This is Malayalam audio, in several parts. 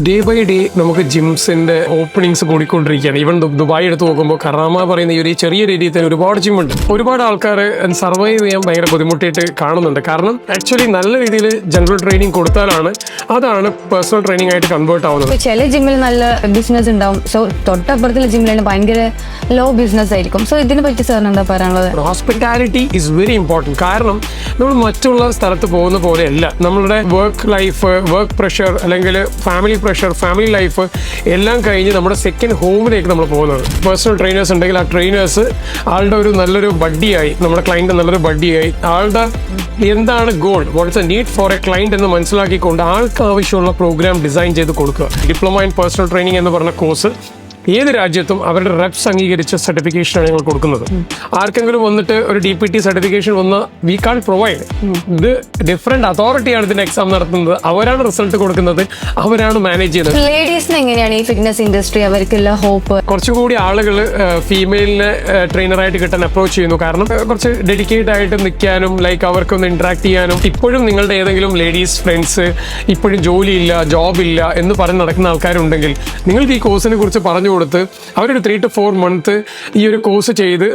ഡേ ബൈ ഡേ നമുക്ക് ജിംസിന്റെ ഓപ്പണിങ്സ് കൂടിക്കൊണ്ടിരിക്കുകയാണ്. ഈവൻ ദുബായ് എടുത്ത് നോക്കുമ്പോൾ കറാമ പറയുന്ന ഈ ഒരു ചെറിയ രീതിയിൽ തന്നെ ഒരുപാട് ജിമ്മുണ്ട്. ഒരുപാട് ആൾക്കാർ സർവൈവ് ചെയ്യാൻ ഭയങ്കര ബുദ്ധിമുട്ടായിട്ട് കാണുന്നുണ്ട്. കാരണം ആക്ച്വലി നല്ല രീതിയിൽ ജനറൽ ട്രെയിനിങ് കൊടുത്താലാണ് അതാണ് പേഴ്സണൽ ട്രെയിനിങ് ആയിട്ട് കൺവേർട്ട് ആവുന്നത്. ചില ജിമ്മിൽ നല്ല ബിസിനസ് ഉണ്ടാവും, സോ തൊട്ടപ്പുറത്തുള്ള ജിമ്മിലാണ് ഭയങ്കര ലോ ബിസിനസ് ആയിരിക്കും. സോ ഇതിനെ പറ്റി സാറിന് എന്താ പറയാനുള്ളത്? Hospitality is very important. കാരണം നമ്മൾ മറ്റുള്ള സ്ഥലത്ത് പോകുന്ന പോലെയല്ല. നമ്മളുടെ വർക്ക് ലൈഫ്, വർക്ക് പ്രഷർ അല്ലെങ്കിൽ ഫാമിലി പ്രഷർ, ഫാമിലി ലൈഫ് എല്ലാം കഴിഞ്ഞ് നമ്മുടെ സെക്കൻഡ് ഹോമിലേക്ക് നമ്മൾ പോകുന്നത്. പേഴ്സണൽ ട്രെയിനേഴ്സ് ഉണ്ടെങ്കിൽ ആ ട്രെയിനേഴ്സ് ആളുടെ ഒരു നല്ലൊരു ബഡ്ഡിയായി, നമ്മുടെ ക്ലയൻറ്റ് നല്ലൊരു ബഡ്ഡിയായി, ആളുടെ എന്താണ് goal, what is a need for A client എന്ന് മനസ്സിലാക്കിക്കൊണ്ട് ആൾക്ക് ആവശ്യമുള്ള പ്രോഗ്രാം ഡിസൈൻ ചെയ്ത് കൊടുക്കുക. ഡിപ്ലോമ ഇൻ പേഴ്സണൽ ട്രെയിനിങ് എന്ന് പറഞ്ഞ കോഴ്സ് ഏത് രാജ്യത്തും അവരുടെ റെപ്സ് അംഗീകരിച്ച സർട്ടിഫിക്കേഷനാണ് ഞങ്ങൾ കൊടുക്കുന്നത്. ആർക്കെങ്കിലും വന്നിട്ട് ഒരു DPT സർട്ടിഫിക്കേഷൻ വന്ന് വി കാൺ പ്രൊവൈഡ്. ഇത് ഡിഫറെന്റ് അതോറിറ്റിയാണ് ഇതിന്റെ എക്സാം നടത്തുന്നത്, അവരാണ് റിസൾട്ട് കൊടുക്കുന്നത്, അവരാണ് മാനേജ് ചെയ്യുന്നത്. ലേഡീസിന് എങ്ങനെയാണ് ഈ ഫിറ്റ്നസ് ഇൻഡസ്ട്രി അവർക്കുള്ള ഹോപ്പ്? കുറച്ചുകൂടി ആളുകൾ ഫീമെയിലിനെ ട്രെയിനറായിട്ട് കിട്ടാൻ അപ്രോച്ച് ചെയ്യുന്നു. കാരണം കുറച്ച് ഡെഡിക്കേറ്റ് ആയിട്ട് നിൽക്കാനും ലൈക്ക് അവർക്കൊന്ന് ഇന്ററാക്ട് ചെയ്യാനും. ഇപ്പോഴും നിങ്ങളുടെ ഏതെങ്കിലും ലേഡീസ് ഫ്രണ്ട്സ് ഇപ്പോഴും ജോലിയില്ല, ജോബില്ല എന്ന് പറഞ്ഞ് നടക്കുന്ന ആൾക്കാരുണ്ടെങ്കിൽ നിങ്ങൾക്ക് ഈ കോഴ്സിനെ കുറിച്ച് പറഞ്ഞു കൊടുത്ത് അവരൊരു 3 to 4 months ഈ ഒരു കോഴ്സ് ചെയ്ത്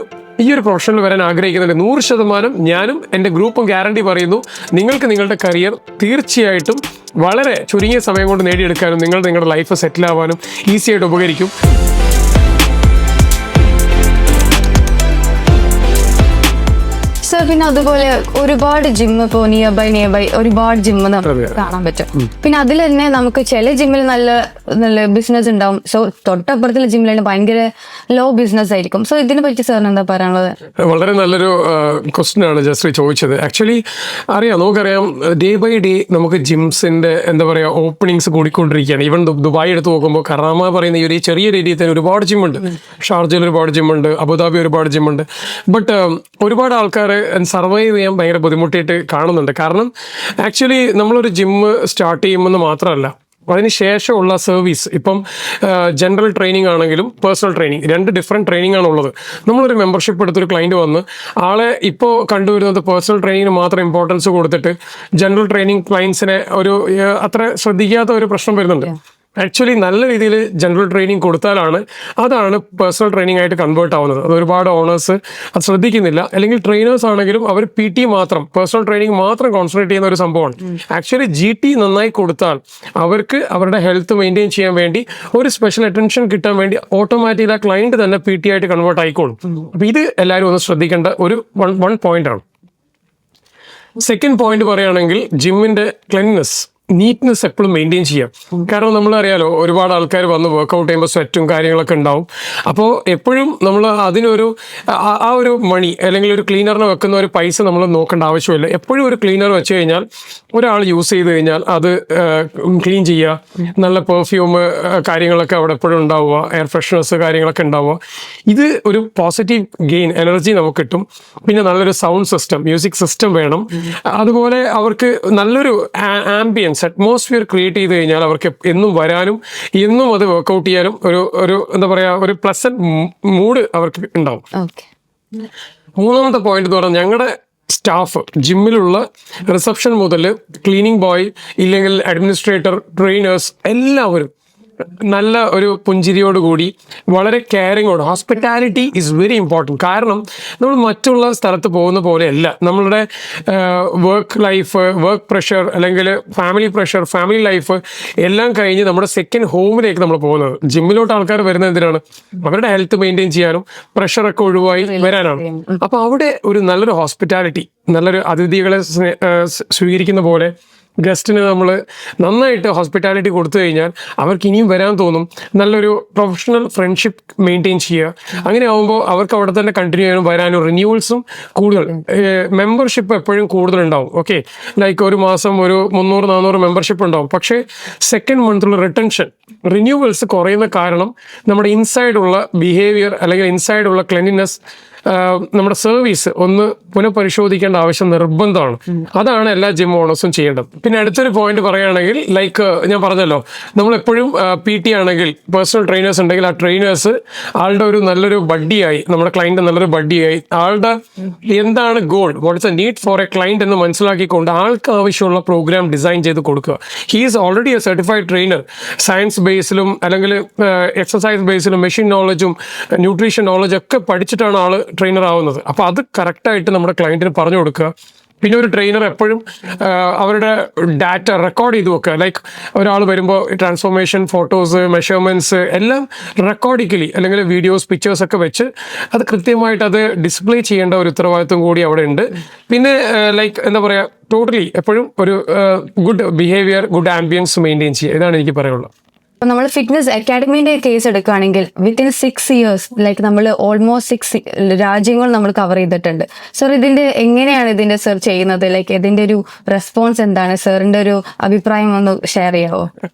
ഈ ഒരു പ്രൊഫഷനിൽ വരാൻ ആഗ്രഹിക്കുന്നുണ്ട്. 100% ഞാനും എൻ്റെ ഗ്രൂപ്പും ഗ്യാരണ്ടി പറയുന്നു, നിങ്ങൾക്ക് നിങ്ങളുടെ കരിയർ തീർച്ചയായിട്ടും വളരെ ചുരുങ്ങിയ സമയം കൊണ്ട് നേടിയെടുക്കാനും നിങ്ങളുടെ ലൈഫ് സെറ്റിൽ ആവാനും ഈസി ആയിട്ട് ഉപകരിക്കും. സർ, പിന്നെ അതുപോലെ ഒരുപാട് ജിമ്മ് ഇപ്പോൾ നിയർ ബൈ ഒരുപാട് ജിമ്മ് നമുക്ക് കാണാൻ പറ്റും. പിന്നെ അതിൽ തന്നെ നമുക്ക് ചില ജിമ്മിൽ നല്ല ബിസിനസ് ഉണ്ടാവും, സോ തൊട്ടപ്പുറത്തുള്ള ജിമ്മിലാണ് ഭയങ്കര ലോ ബിസിനസ് ആയിരിക്കും. സോ ഇതിനെ പറ്റി സാറിന് എന്താ പറയാനുള്ളത്? വളരെ നല്ലൊരു ക്വസ്റ്റ്യൻ ആണ് ജസ്രി ചോദിച്ചത്. ആക്ച്വലി നമുക്കറിയാം ഡേ ബൈ ഡേ നമുക്ക് ജിംസിന്റെ എന്താ പറയുക ഓപ്പണിങ്സ് കൂടിക്കൊണ്ടിരിക്കുകയാണ്. ഈവൻ ദുബായ് എടുത്ത് നോക്കുമ്പോൾ കറാമ പറയുന്ന ഈ ഒരു ചെറിയ രീതിയിൽ തന്നെ ഒരുപാട് ജിമ്മുണ്ട്. ഷാർജയിൽ ഒരുപാട് ജിമ്മുണ്ട്, അബുദാബി ഒരുപാട് ജിമ്മുണ്ട്. ബട്ട് ഒരുപാട് ആൾക്കാർ സർവൈവ് ചെയ്യാൻ ഭയങ്കര ബുദ്ധിമുട്ടായിട്ട് കാണുന്നുണ്ട്. കാരണം ആക്ച്വലി നമ്മളൊരു ജിമ്മ് സ്റ്റാർട്ട് ചെയ്യുമെന്ന് മാത്രമല്ല, അതിന് ശേഷമുള്ള സർവീസ്, ഇപ്പം ജനറൽ ട്രെയിനിങ് ആണെങ്കിലും പേഴ്സണൽ ട്രെയിനിങ്, 2 ഡിഫറെൻറ്റ് ട്രെയിനിങ് ആണുള്ളത്. നമ്മളൊരു മെമ്പർഷിപ്പ് എടുത്തൊരു ക്ലയൻറ്റ് വന്ന് ആളെ ഇപ്പോൾ കണ്ടുവരുന്നത് പേഴ്സണൽ ട്രെയിനിങ്ങിന് മാത്രം ഇമ്പോർട്ടൻസ് കൊടുത്തിട്ട് ജനറൽ ട്രെയിനിങ് ക്ലയൻസിനെ ഒരു അത്ര ശ്രദ്ധിക്കാത്ത ഒരു പ്രശ്നം വരുന്നുണ്ട്. ആക്ച്വലി നല്ല രീതിയിൽ ജനറൽ ട്രെയിനിങ് കൊടുത്താലാണ് അതാണ് പേഴ്സണൽ ട്രെയിനിങ് ആയിട്ട് കൺവേർട്ട് ആവുന്നത്. അത് ഒരുപാട് ഓണേഴ്സ് അത് ശ്രദ്ധിക്കുന്നില്ല. അല്ലെങ്കിൽ ട്രെയിനേഴ്സ് ആണെങ്കിലും അവർ PT മാത്രം, പേഴ്സണൽ ട്രെയിനിങ് മാത്രം കോൺസെൻട്രേറ്റ് ചെയ്യുന്ന ഒരു സംഭവമാണ്. ആക്ച്വലി GT നന്നായി കൊടുത്താൽ അവർക്ക് അവരുടെ ഹെൽത്ത് മെയിൻറ്റെയിൻ ചെയ്യാൻ വേണ്ടി ഒരു സ്പെഷ്യൽ അറ്റൻഷൻ കിട്ടാൻ വേണ്ടി ഓട്ടോമാറ്റിക്കലി ആ ക്ലയൻറ്റ് തന്നെ PT ആയിട്ട് കൺവേർട്ട് ആയിക്കോളും. അപ്പോൾ ഇത് എല്ലാവരും ഒന്ന് ശ്രദ്ധിക്കേണ്ട ഒരു വൺ പോയിന്റ് ആണ്. സെക്കൻഡ് പോയിന്റ് പറയുകയാണെങ്കിൽ ജിമ്മിന്റെ ക്ലെൻലിനെസ്, നീറ്റ്നെസ് എപ്പോഴും മെയിൻറ്റെയിൻ ചെയ്യാം. കാരണം നമ്മളറിയാലോ ഒരുപാട് ആൾക്കാർ വന്ന് വർക്കൗട്ട് ചെയ്യുമ്പോൾ സ്വെറ്റും കാര്യങ്ങളൊക്കെ ഉണ്ടാവും. അപ്പോൾ എപ്പോഴും നമ്മൾ അതിനൊരു ആ ഒരു മണി അല്ലെങ്കിൽ ഒരു ക്ലീനറിനെ വെക്കുന്ന ഒരു പൈസ നമ്മൾ നോക്കേണ്ട ആവശ്യമില്ല. എപ്പോഴും ഒരു ക്ലീനർ വെച്ച് കഴിഞ്ഞാൽ ഒരാൾ യൂസ് ചെയ്ത് കഴിഞ്ഞാൽ അത് ക്ലീൻ ചെയ്യുക, നല്ല പെർഫ്യൂം കാര്യങ്ങളൊക്കെ അവിടെ എപ്പോഴും ഉണ്ടാവുക, എയർ ഫ്രഷ്നസ് കാര്യങ്ങളൊക്കെ ഉണ്ടാവുക. ഇത് ഒരു പോസിറ്റീവ് ഗെയിൻ എനർജി നമുക്ക് കിട്ടും. പിന്നെ നല്ലൊരു സൗണ്ട് സിസ്റ്റം, മ്യൂസിക് സിസ്റ്റം വേണം. അതുപോലെ അവർക്ക് നല്ലൊരു ആംബിയൻസ്, അറ്റ്മോസ്ഫിയർ ക്രിയേറ്റ് ചെയ്ത് കഴിഞ്ഞാൽ അവർക്ക് എന്നും വരാനും എന്നും അത് വർക്കൗട്ട് ചെയ്യാനും ഒരു എന്താ പറയുക ഒരു പ്ലസന്റ് മൂഡ് അവർക്ക് ഉണ്ടാവും. മൂന്നാമത്തെ പോയിന്റ് എന്ന് പറഞ്ഞാൽ ഞങ്ങളുടെ സ്റ്റാഫ്, ജിമ്മിലുള്ള റിസപ്ഷൻ മുതൽ ക്ലീനിങ് ബോയ് ഇല്ലെങ്കിൽ അഡ്മിനിസ്ട്രേറ്റർ, ട്രെയിനേഴ്സ് എല്ലാവരും നല്ല ഒരു പുഞ്ചിരിയോടുകൂടി വളരെ കെയറിങ്ങോട്. Hospitality is very important. കാരണം നമ്മൾ മറ്റുള്ള സ്ഥലത്ത് പോകുന്ന പോലെയല്ല. നമ്മളുടെ വർക്ക് ലൈഫ്, വർക്ക് പ്രഷർ അല്ലെങ്കിൽ ഫാമിലി പ്രഷർ, ഫാമിലി ലൈഫ് എല്ലാം കഴിഞ്ഞ് നമ്മുടെ സെക്കൻഡ് ഹോമിലേക്ക് നമ്മൾ പോകുന്നത്. ജിമ്മിലോട്ട് ആൾക്കാർ വരുന്നത് എന്തിനാണ്? അവരുടെ ഹെൽത്ത് മെയിൻറ്റെയിൻ ചെയ്യാനും പ്രഷറൊക്കെ ഒഴിവായി വരാനാണ്. അപ്പോൾ അവിടെ ഒരു നല്ലൊരു ഹോസ്പിറ്റാലിറ്റി, നല്ലൊരു അതിഥികളെ സ്വീകരിക്കുന്ന പോലെ ഗസ്റ്റിന് നമ്മൾ നന്നായിട്ട് ഹോസ്പിറ്റാലിറ്റി കൊടുത്തു കഴിഞ്ഞാൽ അവർക്ക് ഇനിയും വരാൻ തോന്നും. നല്ലൊരു പ്രൊഫഷണൽ ഫ്രണ്ട്ഷിപ്പ് മെയിൻറ്റെയിൻ ചെയ്യുക. അങ്ങനെ ആകുമ്പോൾ അവർക്ക് അവിടെ തന്നെ കണ്ടിന്യൂ ചെയ്യാനും വരാനും റിന്യൂവൽസും കൂടുതൽ, മെമ്പർഷിപ്പ് എപ്പോഴും കൂടുതലുണ്ടാവും. ഓക്കെ, ലൈക്ക് ഒരു മാസം ഒരു 300-400 മെമ്പർഷിപ്പ് ഉണ്ടാവും. പക്ഷേ സെക്കൻഡ് മന്തിലുള്ള റിന്യൂവൽസ് കുറയുന്ന കാരണം നമ്മുടെ ഇൻസൈഡുള്ള ബിഹേവിയർ അല്ലെങ്കിൽ ഇൻസൈഡുള്ള ക്ലെൻലിനെസ് നമ്മുടെ സർവീസ് ഒന്ന് പുനഃപരിശോധിക്കേണ്ട ആവശ്യം നിർബന്ധമാണ്. അതാണ് എല്ലാ ജിം ഓണേഴ്സും ചെയ്യേണ്ടത്. പിന്നെ അടുത്തൊരു പോയിന്റ് പറയുകയാണെങ്കിൽ ലൈക്ക് ഞാൻ പറഞ്ഞല്ലോ, നമ്മളെപ്പോഴും PT ആണെങ്കിൽ പേഴ്സണൽ ട്രെയിനേഴ്സ് ഉണ്ടെങ്കിൽ ആ ട്രെയിനേഴ്സ് ആളുടെ ഒരു നല്ലൊരു ബഡ്ഡിയായി, നമ്മുടെ ക്ലയന്റ് നല്ലൊരു ബഡ്ഡിയായി, ആളുടെ എന്താണ് goal, what is a need for a client എന്ന് മനസ്സിലാക്കിക്കൊണ്ട് ആൾക്ക് ആവശ്യമുള്ള പ്രോഗ്രാം ഡിസൈൻ ചെയ്ത് കൊടുക്കുക. He is already a certified trainer. Science ബേസിലും അല്ലെങ്കിൽ എക്സസൈസ് ബേസിലും മെഷീൻ നോളജും ന്യൂട്രീഷൻ നോളജും ഒക്കെ പഠിച്ചിട്ടാണ് ആള് ട്രെയിനർ ആവുന്നത്. അപ്പോൾ അത് കറക്റ്റായിട്ട് നമ്മുടെ ക്ലയന്റിന് പറഞ്ഞു കൊടുക്കുക. പിന്നെ ഒരു ട്രെയിനർ എപ്പോഴും അവരുടെ ഡാറ്റ റെക്കോർഡ് ചെയ്ത് വെക്കുക. ലൈക്ക് ഒരാൾ വരുമ്പോൾ ട്രാൻസ്ഫോർമേഷൻ ഫോട്ടോസ് മെഷർമെൻറ്റ്സ് എല്ലാം റെക്കോർഡിക്കലി അല്ലെങ്കിൽ വീഡിയോസ് പിക്ചേഴ്സ് ഒക്കെ വെച്ച് അത് കൃത്യമായിട്ട് അത് ഡിസ്പ്ലേ ചെയ്യേണ്ട ഒരു ഉത്തരവാദിത്വം കൂടി അവിടെ ഉണ്ട്. പിന്നെ ലൈക്ക് എന്താ പറയുക, ടോട്ടലി എപ്പോഴും ഒരു good behaviour, good ambience maintain ചെയ്യുക. ഇതാണ് എനിക്ക് പറയാനുള്ളത്. ഇപ്പൊ നമ്മൾ ഫിറ്റ്നസ് അക്കാഡമിന്റെ കേസ് എടുക്കുകയാണെങ്കിൽ വിത്തിൻ 6 years ലൈക്ക് നമ്മൾ ഓൾമോസ്റ്റ് 6 രാജ്യങ്ങൾ നമ്മൾ കവർ ചെയ്തിട്ടുണ്ട്. സർ ഇതിന്റെ എങ്ങനെയാണ് ഇതിന്റെ സർ ചെയ്യുന്നത്? ലൈക്ക് ഇതിന്റെ ഒരു റെസ്പോൺസ് എന്താണ്? സാറിന്റെ ഒരു അഭിപ്രായം ഒന്ന് ഷെയർ ചെയ്യാവോ?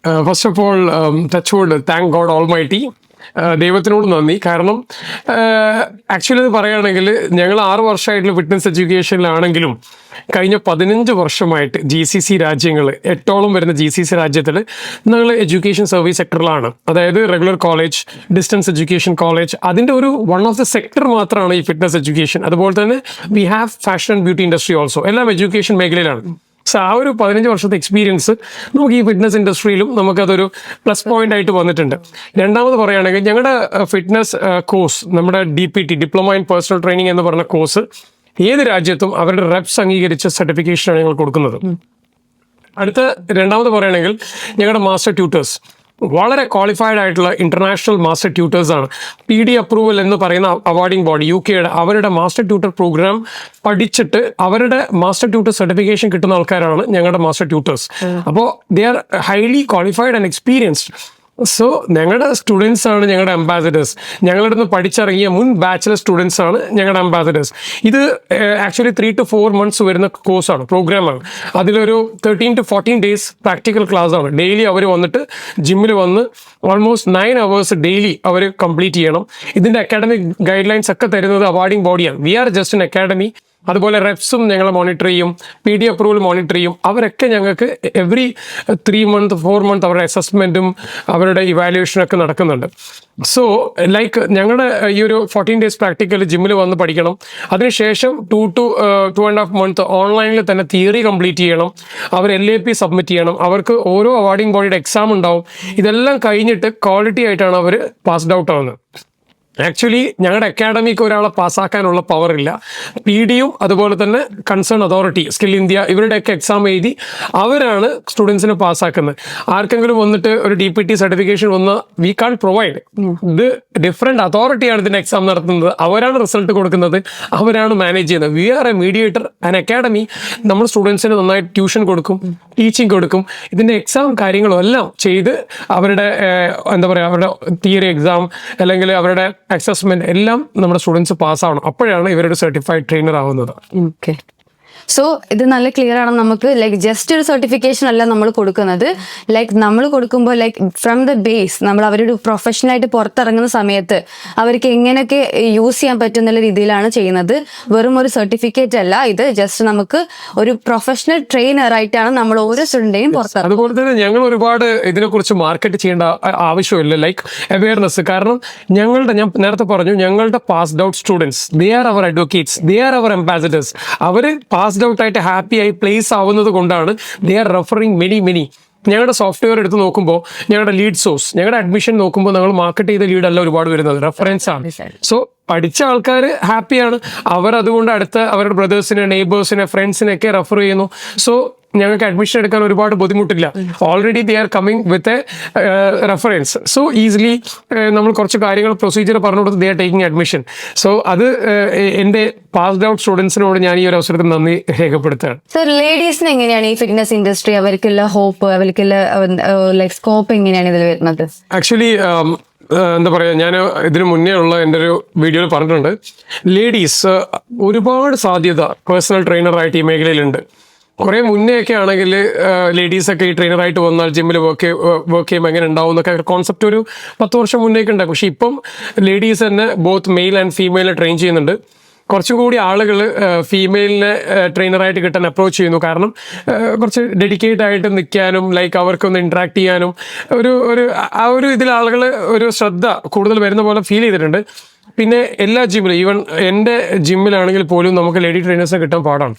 First of all touch wood, thank God almighty, ദൈവത്തിനോട് നന്ദി. കാരണം ആക്ച്വലി ഇത് പറയുകയാണെങ്കിൽ ഞങ്ങൾ 6 വർഷമായിട്ടുള്ള ഫിറ്റ്നസ് എഡ്യൂക്കേഷനിലാണെങ്കിലും കഴിഞ്ഞ 15 വർഷമായിട്ട് GCC രാജ്യങ്ങൾ 8ഓളം വരുന്ന GCC രാജ്യത്തിൽ ഞങ്ങൾ എഡ്യൂക്കേഷൻ സർവീസ് സെക്ടറിലാണ്. അതായത് regular college, distance education college, അതിൻ്റെ ഒരു വൺ ഓഫ് ദ സെക്ടർ മാത്രമാണ് ഈ ഫിറ്റ്നസ് എഡ്യൂക്കേഷൻ. അതുപോലെ തന്നെ we have fashion and beauty industry also, എല്ലാം എഡ്യൂക്കേഷൻ മേഖലയിലാണ്. സോ ആ ഒരു 15 വർഷത്തെ എക്സ്പീരിയൻസ് നമുക്ക് ഈ ഫിറ്റ്നസ് ഇൻഡസ്ട്രിയിലും നമുക്കതൊരു പ്ലസ് പോയിന്റ് ആയിട്ട് വന്നിട്ടുണ്ട്. രണ്ടാമത് പറയുകയാണെങ്കിൽ ഞങ്ങളുടെ ഫിറ്റ്നസ് കോഴ്സ്, നമ്മുടെ DPT, diploma in personal training എന്ന് പറഞ്ഞ കോഴ്സ് ഏത് രാജ്യത്തും അവരുടെ റെപ്സ് അംഗീകരിച്ച സർട്ടിഫിക്കേഷനാണ് ഞങ്ങൾ കൊടുക്കുന്നത്. രണ്ടാമത് പറയുകയാണെങ്കിൽ ഞങ്ങളുടെ മാസ്റ്റർ ട്യൂട്ടേഴ്സ് വളരെ ക്വാളിഫൈഡ് ആയിട്ടുള്ള ഇന്റർനാഷണൽ മാസ്റ്റർ ട്യൂട്ടേഴ്സ് ആണ്. PD അപ്രൂവൽ എന്ന് പറയുന്ന അവാർഡിംഗ് ബോഡി UKയുടെ അവരുടെ മാസ്റ്റർ ട്യൂട്ടർ പ്രോഗ്രാം പഠിച്ചിട്ട് അവരുടെ മാസ്റ്റർ ട്യൂട്ടർ സർട്ടിഫിക്കേഷൻ കിട്ടുന്ന ആൾക്കാരാണ് ഞങ്ങളുടെ മാസ്റ്റർ ട്യൂട്ടേഴ്സ്. അപ്പോൾ they are highly qualified and experienced. So ഞങ്ങളുടെ സ്റ്റുഡൻസ് ആണ് ഞങ്ങളുടെ അംബാസഡേഴ്സ്. ഞങ്ങളുടെ അടുത്ത് പഠിച്ചിറങ്ങിയ മുൻ ബാച്ചിലർ സ്റ്റുഡൻസ് ആണ് ഞങ്ങളുടെ അംബാസഡേഴ്സ്. ഇത് ആക്ച്വലി 3 to 4 months വരുന്ന കോഴ്സാണ്, പ്രോഗ്രാമാണ്. അതിലൊരു 13 to 14 days പ്രാക്ടിക്കൽ ക്ലാസ് ആണ്. ഡെയിലി അവർ വന്നിട്ട് ജിമ്മിൽ വന്ന് ഓൾമോസ്റ്റ് 9 hours ഡെയിലി അവർ കംപ്ലീറ്റ് ചെയ്യണം. ഇതിൻ്റെ അക്കാഡമിക് ഗൈഡ് ലൈൻസ് ഒക്കെ തരുന്നത് അവാർഡിംഗ് ബോഡിയാണ്. We are just an academy. അതുപോലെ റെപ്സും ഞങ്ങൾ മോണിറ്റർ ചെയ്യും, PD അപ്രൂവൽ മോണിറ്റർ ചെയ്യും. അവരൊക്കെ ഞങ്ങൾക്ക് എവറി 3 month 4 month അവരുടെ അസസ്മെൻറ്റും അവരുടെ ഇവാലുവേഷനും ഒക്കെ നടക്കുന്നുണ്ട്. സോ ലൈക്ക് ഞങ്ങളുടെ ഈ ഒരു 14 days പ്രാക്ടിക്കൽ ജിമ്മിൽ വന്ന് പഠിക്കണം. അതിനുശേഷം 2 to 2.5 month ഓൺലൈനിൽ തന്നെ തിയറി കംപ്ലീറ്റ് ചെയ്യണം. അവർ LAP സബ്മിറ്റ് ചെയ്യണം. അവർക്ക് ഓരോ അവാർഡിംഗ് ബോഡിയുടെ എക്സാം ഉണ്ടാവും. ഇതെല്ലാം കഴിഞ്ഞിട്ട് ക്വാളിറ്റി ആയിട്ടാണ് അവർ പാസ്ഡ് ഔട്ട് ആവുന്നത്. ആക്ച്വലി ഞങ്ങളുടെ അക്കാഡമിക്ക് ഒരാളെ പാസ്സാക്കാനുള്ള പവർ ഇല്ല. PDയും അതുപോലെ തന്നെ കൺസേൺ അതോറിറ്റി, സ്കിൽ ഇന്ത്യ, ഇവരുടെയൊക്കെ എക്സാം എഴുതി അവരാണ് സ്റ്റുഡൻസിനെ പാസ്സാക്കുന്നത്. ആർക്കെങ്കിലും വന്നിട്ട് ഒരു DPT സർട്ടിഫിക്കേഷൻ വന്ന് വി കാൺ പ്രൊവൈഡ്. ഇത് ഡിഫറെൻറ്റ് അതോറിറ്റിയാണ് ഇതിൻ്റെ എക്സാം നടത്തുന്നത്. അവരാണ് റിസൾട്ട് കൊടുക്കുന്നത്, അവരാണ് മാനേജ് ചെയ്യുന്നത്. We are a mediator and academy. നമ്മൾ സ്റ്റുഡൻസിന് നന്നായി ട്യൂഷൻ കൊടുക്കും, ടീച്ചിങ് കൊടുക്കും. ഇതിൻ്റെ എക്സാം കാര്യങ്ങളും എല്ലാം ചെയ്ത് അവരുടെ എന്താ പറയുക, അവരുടെ തിയറി എക്സാം അല്ലെങ്കിൽ അവരുടെ അസസ്മെന്റ് എല്ലാം നമ്മുടെ സ്റ്റുഡൻസ് പാസ്സാവണം. അപ്പോഴാണ് ഇവരുടെ സർട്ടിഫൈഡ് ട്രെയിനർ ആവുന്നത്. ഓക്കെ, സോ ഇത് നല്ല ക്ലിയർ ആണ്. നമുക്ക് ലൈക്ക് ജസ്റ്റ് ഒരു സർട്ടിഫിക്കേഷൻ അല്ല നമ്മൾ കൊടുക്കുന്നത്. ലൈക്ക് നമ്മൾ കൊടുക്കുമ്പോൾ ലൈക്ക് ഫ്രം ദ ബേസ് നമ്മൾ അവരൊരു പ്രൊഫഷണലായിട്ട് പുറത്തിറങ്ങുന്ന സമയത്ത് അവർക്ക് എങ്ങനെയൊക്കെ യൂസ് ചെയ്യാൻ പറ്റുന്ന രീതിയിലാണ് ചെയ്യുന്നത്. വെറും ഒരു സർട്ടിഫിക്കറ്റ് അല്ല ഇത്, ജസ്റ്റ് നമുക്ക് ഒരു പ്രൊഫഷണൽ ട്രെയിനർ ആയിട്ടാണ് നമ്മൾ ഓരോ സ്റ്റുഡന്റിനെയും പുറത്തിറങ്ങുന്നത്. അതുപോലെ തന്നെ ഞങ്ങൾ ഒരുപാട് ഇതിനെക്കുറിച്ച് മാർക്കറ്റ് ചെയ്യേണ്ട ആവശ്യമില്ല. Like awareness. കാരണം ഞാൻ നേരത്തെ പറഞ്ഞു, ഞങ്ങളുടെ passed out students, they are അവർ അഡ്വക്കേറ്റ്സ്, ദേ ആർ അവർ അംബാസഡേഴ്സ്. അവർ പാസ്ഡ് ഔട്ട് ആയിട്ട് ഹാപ്പി ആയി പ്ലേസ് ആവുന്നത് കൊണ്ടാണ് ദേ ആർ റെഫറിങ് മെനി. ഞങ്ങളുടെ സോഫ്റ്റ്വെയർ എടുത്ത് നോക്കുമ്പോൾ ഞങ്ങളുടെ ലീഡ് സോഴ്സ്, ഞങ്ങളുടെ അഡ്മിഷൻ നോക്കുമ്പോൾ ഞങ്ങൾ മാർക്കറ്റ് ചെയ്ത ലീഡ് അല്ല ഒരുപാട് വരുന്നത്, റെഫറൻസ് ആണ്. സോ പഠിച്ച ആൾക്കാർ ഹാപ്പിയാണ്. അവർ അതുകൊണ്ട് അടുത്ത അവരുടെ ബ്രദേഴ്സിനെ, നെയ്ബേഴ്സിനെ, ഫ്രണ്ട്സിനെയൊക്കെ റെഫർ ചെയ്യുന്നു. സോ ഞങ്ങൾക്ക് അഡ്മിഷൻ എടുക്കാൻ ഒരുപാട് ബുദ്ധിമുട്ടില്ല. Already they are coming with a reference. So easily നമ്മൾ കുറച്ച് കാര്യങ്ങൾ പ്രൊസീജിയർ പറഞ്ഞു കൊടുത്ത് they are taking admission. So അത് എൻ്റെ പാസ്ഡ് ഔട്ട് സ്റ്റുഡൻസിനോട് ഞാൻ ഈ ഒരു അവസരത്തിൽ നന്ദി രേഖപ്പെടുത്തുകയാണ്. സർ, ലേഡീസിന് എങ്ങനെയാണ് ഈ ഫിറ്റ്നസ് ഇൻഡസ്ട്രി, അവർക്കുള്ള ഹോപ്പ്, അവർക്കുള്ള ലൈക്ക് സ്കോപ്പ് എങ്ങനെയാണ് ഇതിൽ വരുന്നത്? ആക്ച്വലി എന്താ പറയുക, ഞാൻ ഇതിനു മുന്നേ ഉള്ള എൻ്റെ ഒരു വീഡിയോയിൽ പറഞ്ഞിട്ടുണ്ട്, ലേഡീസ് ഒരുപാട് സാധ്യത പേഴ്സണൽ ട്രെയിനറായിട്ട് ഈ മേഖലയിലുണ്ട്. കുറേ മുന്നേ ഒക്കെ ആണെങ്കിൽ ലേഡീസൊക്കെ ഈ ട്രെയിനറായിട്ട് വന്നാൽ ജിമ്മിൽ വർക്ക് ചെയ്യുമ്പോൾ എങ്ങനെ ഉണ്ടാവും എന്നൊക്കെ കോൺസെപ്റ്റ് ഒരു 10 വർഷം മുന്നേക്ക് ഉണ്ടാകും. പക്ഷേ ഇപ്പം ലേഡീസ് തന്നെ both male and female train ചെയ്യുന്നുണ്ട്. കുറച്ചും കൂടി ആളുകൾ ഫീമെയിലിനെ ട്രെയിനറായിട്ട് കിട്ടാൻ അപ്രോച്ച് ചെയ്യുന്നു. കാരണം കുറച്ച് ഡെഡിക്കേറ്റ് ആയിട്ട് നിൽക്കാനും ലൈക്ക് അവർക്കൊന്ന് ഇൻട്രാക്ട് ചെയ്യാനും ആ ഒരു ഇതിൽ ആളുകൾ ഒരു ശ്രദ്ധ കൂടുതൽ വരുന്ന പോലെ ഫീൽ ചെയ്തിട്ടുണ്ട്. പിന്നെ എല്ലാ ജിമ്മിലും ഈവൻ എൻ്റെ ജിമ്മിലാണെങ്കിൽ പോലും നമുക്ക് ലേഡി ട്രെയിനേഴ്സിനെ കിട്ടാൻ പാടാണ്,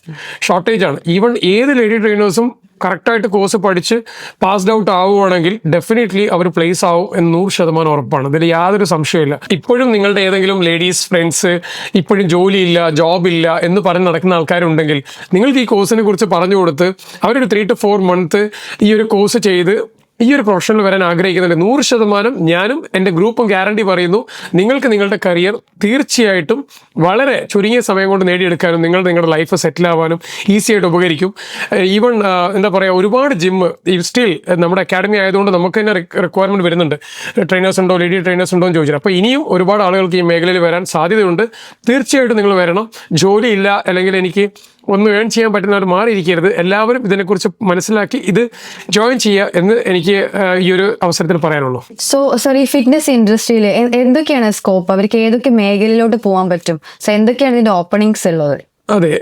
ഷോർട്ടേജ് ആണ്. ഈവൻ ഏത് ലേഡി ട്രെയിനേഴ്സും കറക്റ്റായിട്ട് കോഴ്സ് പഠിച്ച് പാസ്ഡ് ഔട്ട് ആവുകയാണെങ്കിൽ ഡെഫിനറ്റ്ലി അവർ പ്ലേസ് ആവും എന്ന് 100% ഉറപ്പാണ്. ഇതിൽ യാതൊരു സംശയമില്ല. ഇപ്പോഴും നിങ്ങളുടെ ഏതെങ്കിലും ലേഡീസ് ഫ്രണ്ട്സ് ഇപ്പോഴും ജോലിയില്ല, ജോബില്ല എന്ന് പറഞ്ഞ് നടക്കുന്ന ആൾക്കാരുണ്ടെങ്കിൽ നിങ്ങൾക്ക് ഈ കോഴ്സിനെ കുറിച്ച് പറഞ്ഞു കൊടുത്ത് അവരൊരു 3 to 4 months ഈ ഒരു കോഴ്സ് ചെയ്ത് ഈ ഒരു പ്രൊഫഷനിൽ വരാൻ ആഗ്രഹിക്കുന്നുണ്ട്. 100% ഞാനും എൻ്റെ ഗ്രൂപ്പും ഗ്യാരണ്ടി പറയുന്നു, നിങ്ങൾക്ക് നിങ്ങളുടെ കരിയർ തീർച്ചയായിട്ടും വളരെ ചുരുങ്ങിയ സമയം കൊണ്ട് നേടിയെടുക്കാനും നിങ്ങളുടെ ലൈഫ് സെറ്റിൽ ആവാനും ഈസി ആയിട്ട് ഉപകരിക്കും. ഈവൻ എന്താ പറയുക, ഒരുപാട് ജിമ്മ് സ്റ്റിൽ നമ്മുടെ അക്കാഡമി ആയതുകൊണ്ട് നമുക്ക് തന്നെ റിക്വയർമെൻറ്റ് വരുന്നുണ്ട്. ട്രെയിനേഴ്സ് ഉണ്ടോ, ലേഡി ട്രെയിനേഴ്സ് ഉണ്ടോ എന്ന് ചോദിച്ചാൽ. അപ്പോൾ ഇനിയും ഒരുപാട് ആളുകൾക്ക് ഈ മേഖലയിൽ വരാൻ സാധ്യതയുണ്ട്. തീർച്ചയായിട്ടും നിങ്ങൾ വരണം. ജോലിയില്ല അല്ലെങ്കിൽ എനിക്ക് ഒന്നും ഏൺ ചെയ്യാൻ പറ്റുന്നവർ മാറിയിരിക്കരുത്. എല്ലാവരും ഇതിനെക്കുറിച്ച് മനസ്സിലാക്കി ഇത് ജോയിൻ ചെയ്യുക എന്ന് എനിക്ക് ഈ ഒരു അവസരത്തിൽ പറയാനുള്ളൂ. സോ സർ, ഈ ഫിറ്റ്നസ് ഇൻഡസ്ട്രിയിൽ എന്തൊക്കെയാണ് സ്കോപ്പ്? അവർക്ക് ഏതൊക്കെ മേഖലയിലോട്ട് പോകാൻ പറ്റും? സോ എന്തൊക്കെയാണ് ഇതിന്റെ ഓപ്പണിങ്സ് ഉള്ളത്? അതെ,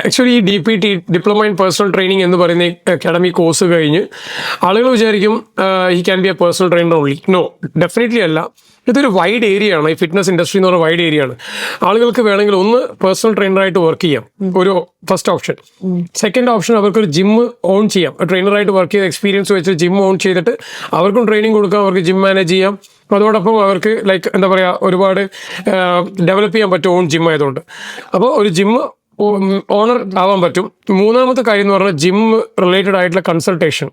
ആക്ച്വലി ഈ DPT, diploma in personal training എന്ന് പറയുന്ന അക്കാഡമിക് കോഴ്സ് കഴിഞ്ഞ് ആളുകൾ വിചാരിക്കും he can be a personal trainer only. No, definitely അല്ല. ഇതൊരു വൈഡ് ഏരിയ ആണ്. ഈ ഫിറ്റ്നസ് ഇൻഡസ്ട്രി എന്ന് പറഞ്ഞ വൈഡ് ഏരിയ ആണ്. ആളുകൾക്ക് വേണമെങ്കിൽ ഒന്ന് പേഴ്സണൽ ട്രെയിനറായിട്ട് വർക്ക് ചെയ്യാം, ഒരു ഫസ്റ്റ് ഓപ്ഷൻ. സെക്കൻഡ് ഓപ്ഷൻ, അവർക്കൊരു ജിമ്മ് ഓൺ ചെയ്യാം. ട്രെയിനറായിട്ട് വർക്ക് ചെയ്ത എക്സ്പീരിയൻസ് വെച്ച് ജിമ്മ് ഓൺ ചെയ്തിട്ട് അവർക്കും ട്രെയിനിങ് കൊടുക്കാം, അവർക്ക് ജിം മാനേജ് ചെയ്യാം. അതോടൊപ്പം അവർക്ക് ലൈക്ക് എന്താ പറയുക, ഒരുപാട് ഡെവലപ്പ് ചെയ്യാൻ പറ്റും ഓൺ ജിം ആയതുകൊണ്ട്. അപ്പോൾ ഒരു ജിമ്മ് ഓണർ ആവാൻ പറ്റും. മൂന്നാമത്തെ കാര്യം എന്ന് പറഞ്ഞാൽ ജിം റിലേറ്റഡ് ആയിട്ടുള്ള കൺസൾട്ടേഷൻ.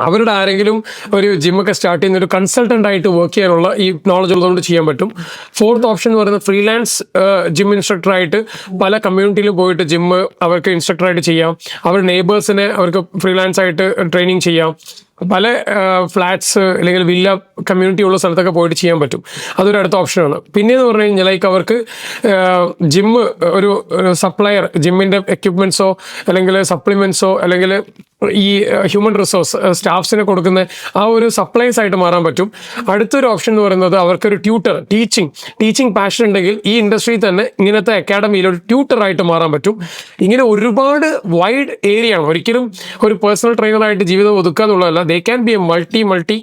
അവരുടെ ആരെങ്കിലും ഒരു ജിമ്മൊക്കെ സ്റ്റാർട്ട് ചെയ്യുന്ന ഒരു കൺസൾട്ടൻ്റ് ആയിട്ട് വർക്ക് ചെയ്യാനുള്ള ഈ നോളജ് ഉള്ളതുകൊണ്ട് ചെയ്യാൻ പറ്റും. ഫോർത്ത് ഓപ്ഷൻ എന്ന് പറയുന്നത് ഫ്രീലാൻസ് ജിം ഇൻസ്ട്രക്ടറായിട്ട് പല കമ്മ്യൂണിറ്റിയിൽ പോയിട്ട് ജിമ്മ് അവർക്ക് ഇൻസ്ട്രക്ടറായിട്ട് ചെയ്യാം. അവരുടെ നെയ്ബേഴ്സിനെ അവർക്ക് ഫ്രീലാൻസ് ആയിട്ട് ട്രെയിനിങ് ചെയ്യാം. പല ഫ്ലാറ്റ്സ് അല്ലെങ്കിൽ വില്ല കമ്മ്യൂണിറ്റി ഉള്ള സ്ഥലത്തൊക്കെ പോയിട്ട് ചെയ്യാൻ പറ്റും. അതൊരു അടുത്ത ഓപ്ഷനാണ്. പിന്നെയെന്ന് പറഞ്ഞു കഴിഞ്ഞാൽ ലൈക്ക് അവർക്ക് ജിമ്മ് ഒരു സപ്ലയർ, ജിമ്മിൻ്റെ എക്യുപ്മെൻറ്റ്സോ അല്ലെങ്കിൽ സപ്ലിമെൻറ്റ്സോ അല്ലെങ്കിൽ ഈ ഹ്യൂമൻ റിസോഴ്സ് സ്റ്റാഫ്സിനെ കൊടുക്കുന്ന ആ ഒരു സപ്ലൈസ് ആയിട്ട് മാറാൻ പറ്റും. അടുത്തൊരു ഓപ്ഷൻ എന്ന് പറയുന്നത് അവർക്കൊരു ട്യൂട്ടർ, ടീച്ചിങ് പാഷൻ ഉണ്ടെങ്കിൽ ഈ ഇൻഡസ്ട്രിയിൽ തന്നെ ഇങ്ങനത്തെ അക്കാഡമിയിൽ ഒരു ട്യൂട്ടറായിട്ട് മാറാൻ പറ്റും. ഇങ്ങനെ ഒരുപാട് വൈഡ് ഏരിയ ആണ്. ഒരിക്കലും ഒരു പേഴ്സണൽ ട്രെയിനറായിട്ട് ജീവിതം ഒതുക്കാന്നുള്ളതല്ല. They can be a multi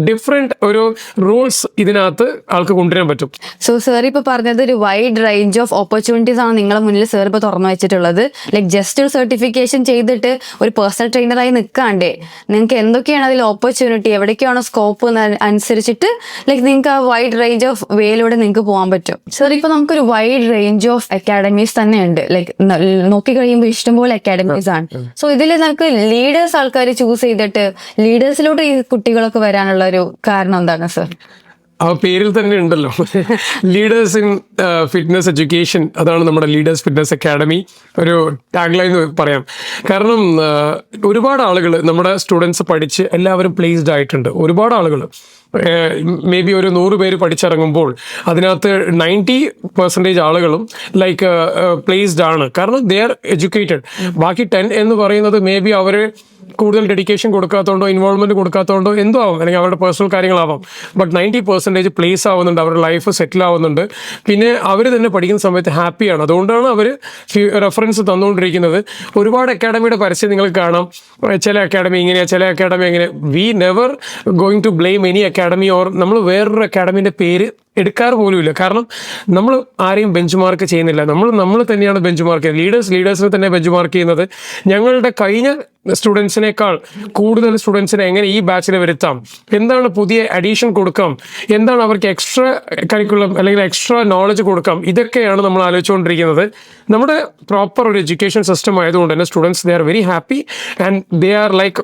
different ഒരു റൂൾസ് ഇതിനകത്ത് ആൾക്ക് കൊണ്ടുവരാൻ പറ്റും. സോ സാർ ഇപ്പോൾ പറഞ്ഞത് ഒരു വൈഡ് റേഞ്ച് ഓഫ് ഓപ്പർച്യൂണിറ്റീസ് ആണ് നിങ്ങളെ മുന്നിൽ സാർ ഇപ്പോൾ തുറന്നു വെച്ചിട്ടുള്ളത്. ലൈക്ക് ജസ്റ്റ് ഒരു സർട്ടിഫിക്കേഷൻ ചെയ്തിട്ട് ഒരു പേഴ്സണൽ ട്രെയിനറായി നിൽക്കാണ്ടേ നിങ്ങൾക്ക് എന്തൊക്കെയാണ് അതിൽ ഓപ്പർച്യൂണിറ്റി, എവിടേക്കാണോ സ്കോപ്പ് അനുസരിച്ചിട്ട് ലൈക്ക് നിങ്ങൾക്ക് ആ വൈഡ് റേഞ്ച് ഓഫ് വേയിലൂടെ നിങ്ങൾക്ക് പോകാൻ പറ്റും. സാർ ഇപ്പോൾ നമുക്കൊരു വൈഡ് റേഞ്ച് ഓഫ് അക്കാഡമീസ് തന്നെ ഉണ്ട്. ലൈക്ക് നോക്കി കഴിയുമ്പോൾ ഇഷ്ടംപോലെ അക്കാഡമീസ് ആണ്. സോ ഇതിൽ നമുക്ക് ലീഡേഴ്സ് ആൾക്കാർ ചൂസ് ചെയ്തിട്ട് ലീഡേഴ്സിലോട്ട് ഈ കുട്ടികളൊക്കെ വരാനുള്ള ഒരു കാരണം എന്താണ് സർ? ആ പേരിൽ തന്നെ ഉണ്ടല്ലോ, ലീഡേഴ്സ് ഇൻ ഫിറ്റ്നസ് എഡ്യൂക്കേഷൻ. അതാണ് നമ്മുടെ ലീഡേഴ്സ് ഫിറ്റ്നസ് അക്കാഡമി. ഒരു ടാഗ്ലൈൻ പറയാം. കാരണം ഒരുപാട് ആളുകൾ നമ്മുടെ സ്റ്റുഡൻസ് പഠിച്ച് എല്ലാവരും പ്ലേസ്ഡ് ആയിട്ടുണ്ട്. ഒരുപാട് ആളുകൾ മേ ബി ഒരു 100 പേര് പഠിച്ചിറങ്ങുമ്പോൾ അതിനകത്ത് 90% ആളുകളും ലൈക്ക് പ്ലേസ്ഡ് ആണ്. കാരണം ദേ ആർ എഡ്യൂക്കേറ്റഡ്. ബാക്കി 10 എന്ന് പറയുന്നത് മേ ബി അവർ കൂടുതൽ ഡെഡിക്കേഷൻ കൊടുക്കാത്തതുകൊണ്ടോ ഇൻവോൾവ്മെന്റ് കൊടുക്കാത്തതുകൊണ്ടോ എന്തോ ആവും, അല്ലെങ്കിൽ അവരുടെ പേഴ്സണൽ കാര്യങ്ങളാവാം. ബട്ട് 90% പ്ലേസ് ആവുന്നുണ്ട്, അവരുടെ ലൈഫ് സെറ്റിൽ ആവുന്നുണ്ട്. പിന്നെ അവർ തന്നെ പഠിക്കുന്ന സമയത്ത് ഹാപ്പിയാണ്. അതുകൊണ്ടാണ് അവർ റെഫറൻസ് തന്നുകൊണ്ടിരിക്കുന്നത്. ഒരുപാട് അക്കാഡമിയുടെ പരസ്യം നിങ്ങൾക്ക് കാണാം. ചില അക്കാഡമി ഇങ്ങനെയാണ്, ചില അക്കാഡമി എങ്ങനെ. We never going to blame any academy or നമ്മൾ വേറൊരു അക്കാഡമിൻ്റെ പേര് എടുക്കാറ് പോലുമില്ല. കാരണം നമ്മൾ ആരെയും ബെഞ്ച് മാർക്ക് ചെയ്യുന്നില്ല. നമ്മൾ തന്നെയാണ് ബെഞ്ച് മാർക്ക് ചെയ്യുന്നത്. ലീഡേഴ്സിനെ തന്നെ ബെഞ്ച് മാർക്ക് ചെയ്യുന്നത്. ഞങ്ങളുടെ കഴിഞ്ഞ സ്റ്റുഡൻസിനേക്കാൾ കൂടുതൽ സ്റ്റുഡൻസിനെ എങ്ങനെ ഈ ബാച്ചിൽ വരുത്താം, എന്താണ് പുതിയ അഡീഷൻ കൊടുക്കാം, എന്താണ് അവർക്ക് എക്സ്ട്രാ കരിക്കുലം അല്ലെങ്കിൽ എക്സ്ട്രാ നോളജ് കൊടുക്കാം, ഇതൊക്കെയാണ് നമ്മൾ ആലോചിച്ചുകൊണ്ടിരിക്കുന്നത്. നമ്മുടെ പ്രോപ്പർ ഒരു എഡ്യൂക്കേഷൻ സിസ്റ്റം ആയതുകൊണ്ട് തന്നെ students they are very happy and they are like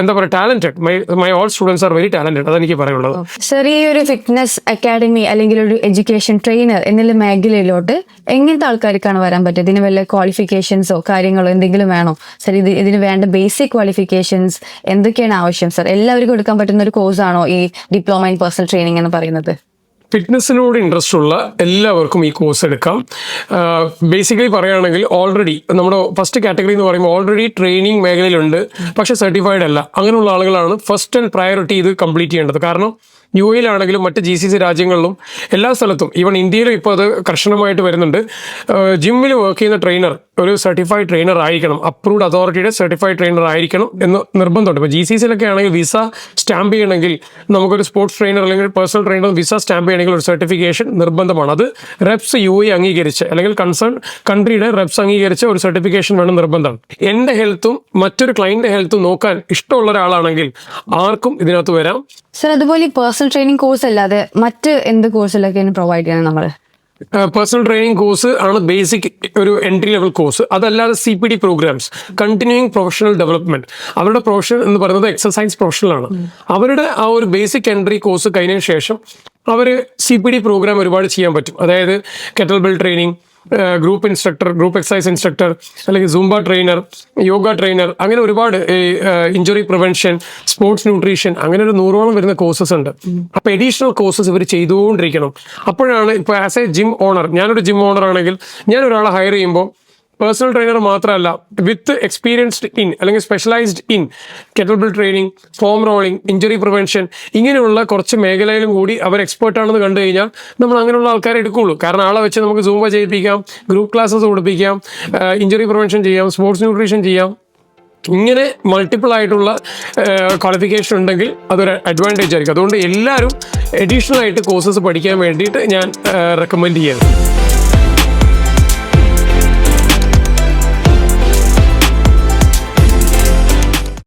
എന്താ പറയുക talented. My all students are very talented. അതെനിക്ക് പറയാനുള്ളത്. സർ, ഈ ഒരു ഫിറ്റ്നസ് അക്കാഡമി അല്ലെങ്കിൽ ഒരു എഡ്യൂക്കേഷൻ ട്രെയിനർ എന്നുള്ള മേഖലയിലോട്ട് എങ്ങനത്തെ ആൾക്കാർക്കാണ് വരാൻ പറ്റുക? ഇതിന് വല്ല ക്വാളിഫിക്കേഷൻസോ കാര്യങ്ങളോ എന്തെങ്കിലും വേണോ സർ? ഇതിന് വേണ്ട ബേസിക് ക്വാളിഫിക്കേഷൻസ് എന്തൊക്കെയാണ് ആവശ്യം സർ? എല്ലാവർക്കും എടുക്കാൻ പറ്റുന്ന ഒരു കോഴ്സാണോ ഈ ഡിപ്ലോമ ഇൻ പേഴ്സണൽ ട്രെയിനിങ് എന്ന് പറയുന്നത്? ഫിറ്റ്നസ്സിനോട് ഇൻട്രസ്റ്റ് ഉള്ള എല്ലാവർക്കും ഈ കോഴ്സ് എടുക്കാം. ബേസിക്കലി പറയുകയാണെങ്കിൽ ഓൾറെഡി നമ്മുടെ ഫസ്റ്റ് കാറ്റഗറി എന്ന് പറയുമ്പോൾ ഓൾറെഡി ട്രെയിനിങ് മേഖലയിലുണ്ട്, പക്ഷേ സർട്ടിഫൈഡ് അല്ല. അങ്ങനെയുള്ള ആളുകളാണ് ഫസ്റ്റ് ആൻഡ് പ്രയോറിറ്റി ഇത് കംപ്ലീറ്റ് ചെയ്യേണ്ടത്. കാരണം യു എയിലാണെങ്കിലും മറ്റ് GCC രാജ്യങ്ങളിലും എല്ലാ സ്ഥലത്തും, ഈവൻ ഇന്ത്യയിലും ഇപ്പോൾ അത് കർശനമായിട്ട് വരുന്നുണ്ട്. ജിമ്മിൽ വർക്ക് ചെയ്യുന്ന ട്രെയിനർ ഒരു സർട്ടിഫൈഡ് ട്രെയിനർ ആയിരിക്കണം, അപ്രൂവ്ഡ് അതോറിറ്റിയുടെ സർട്ടിഫൈഡ് ട്രെയിനർ ആയിരിക്കണം എന്ന് നിർബന്ധമുണ്ട്. ഇപ്പോൾ GCCയിലൊക്കെ ആണെങ്കിൽ വിസ സ്റ്റാമ്പ് ചെയ്യണമെങ്കിൽ, നമുക്കൊരു സ്പോർട്സ് ട്രെയിനർ അല്ലെങ്കിൽ പേഴ്സണൽ ട്രെയിനർ വിസ സ്റ്റാമ്പ് ചെയ്യണമെങ്കിൽ ഒരു സർട്ടിഫിക്കേഷൻ നിർബന്ധമാണ്. അത് റെപ്സ് UAE അംഗീകരിച്ച് അല്ലെങ്കിൽ കൺസേൺ കൺട്രിയുടെ റെപ്സ് അംഗീകരിച്ച ഒരു സർട്ടിഫിക്കേഷൻ വേണം, നിർബന്ധമാണ്. എൻ്റെ ഹെൽത്തും മറ്റൊരു ക്ലയൻറ്റ് ഹെൽത്തും നോക്കാൻ ഇഷ്ടമുള്ള ഒരാളാണെങ്കിൽ ആർക്കും ഇതിനകത്ത് വരാം. സർ, അതുപോലെ ഈ പേഴ്സണൽ ട്രെയിനിങ് കോഴ്സ് അല്ലാതെ മറ്റ് എന്ത് കോഴ്സിലൊക്കെയാണ് പ്രൊവൈഡ് ചെയ്യണം നമ്മൾ? പേഴ്സണൽ ട്രെയിനിങ് കോഴ്സ് ആണ് ബേസിക് ഒരു എൻട്രി ലെവൽ കോഴ്സ്. അതല്ലാതെ CPD programmes, continuing professional development, അവരുടെ പ്രൊഫഷൻ എന്ന് പറയുന്നത് എക്സസൈസ് പ്രൊഫഷണലാണ്. അവരുടെ ആ ഒരു ബേസിക് എൻട്രി കോഴ്സ് കഴിഞ്ഞതിന് ശേഷം അവർ CPD പ്രോഗ്രാം ഒരുപാട് ചെയ്യാൻ പറ്റും. അതായത് kettle bell training, group instructor, group exercise instructor, അല്ലെങ്കിൽ സൂംബ ട്രെയിനർ, യോഗ ട്രെയിനർ, അങ്ങനെ ഒരുപാട് ഇഞ്ചുറി പ്രിവെൻഷൻ, സ്പോർട്സ് ന്യൂട്രീഷൻ, അങ്ങനെ ഒരു 100ഓളം വരുന്ന കോഴ്സസ് ഉണ്ട്. അപ്പോൾ എഡീഷണൽ കോഴ്സസ് ഇവർ ചെയ്തുകൊണ്ടിരിക്കണം. അപ്പോഴാണ് ഇപ്പോൾ ആസ് എ ജിം ഓണർ, ഞാനൊരു ജിം ഓണർ ആണെങ്കിൽ ഞാൻ ഒരാളെ ഹയർ ചെയ്യുമ്പോൾ പേഴ്സണൽ ട്രെയിനർ മാത്രമല്ല, വിത്ത് എക്സ്പീരിയൻസ്ഡ് ഇൻ അല്ലെങ്കിൽ specialised in kettle bell training, form rolling, injury prevention, ഇങ്ങനെയുള്ള കുറച്ച് മേഖലയിലും കൂടി അവർ എക്സ്പേർട്ടാണെന്ന് കണ്ടു കഴിഞ്ഞാൽ നമ്മൾ അങ്ങനെയുള്ള ആൾക്കാരെ എടുക്കുകയുള്ളൂ. കാരണം ആളെ വെച്ച് നമുക്ക് സൂംബ ചെയ്യിപ്പിക്കാം, ഗ്രൂപ്പ് ക്ലാസ്സസ് കൊടുപ്പിക്കാം, ഇഞ്ചുറി പ്രിവെൻഷൻ ചെയ്യാം, സ്പോർട്സ് ന്യൂട്രീഷൻ ചെയ്യാം. ഇങ്ങനെ മൾട്ടിപ്പിൾ ആയിട്ടുള്ള ക്വാളിഫിക്കേഷൻ ഉണ്ടെങ്കിൽ അതൊരു അഡ്വാൻറ്റേജ് ആയിരിക്കും. അതുകൊണ്ട് എല്ലാവരും അഡീഷണൽ ആയിട്ട് കോഴ്സസ് പഠിക്കാൻ വേണ്ടിയിട്ട് ഞാൻ റെക്കമെൻഡ് ചെയ്യാം.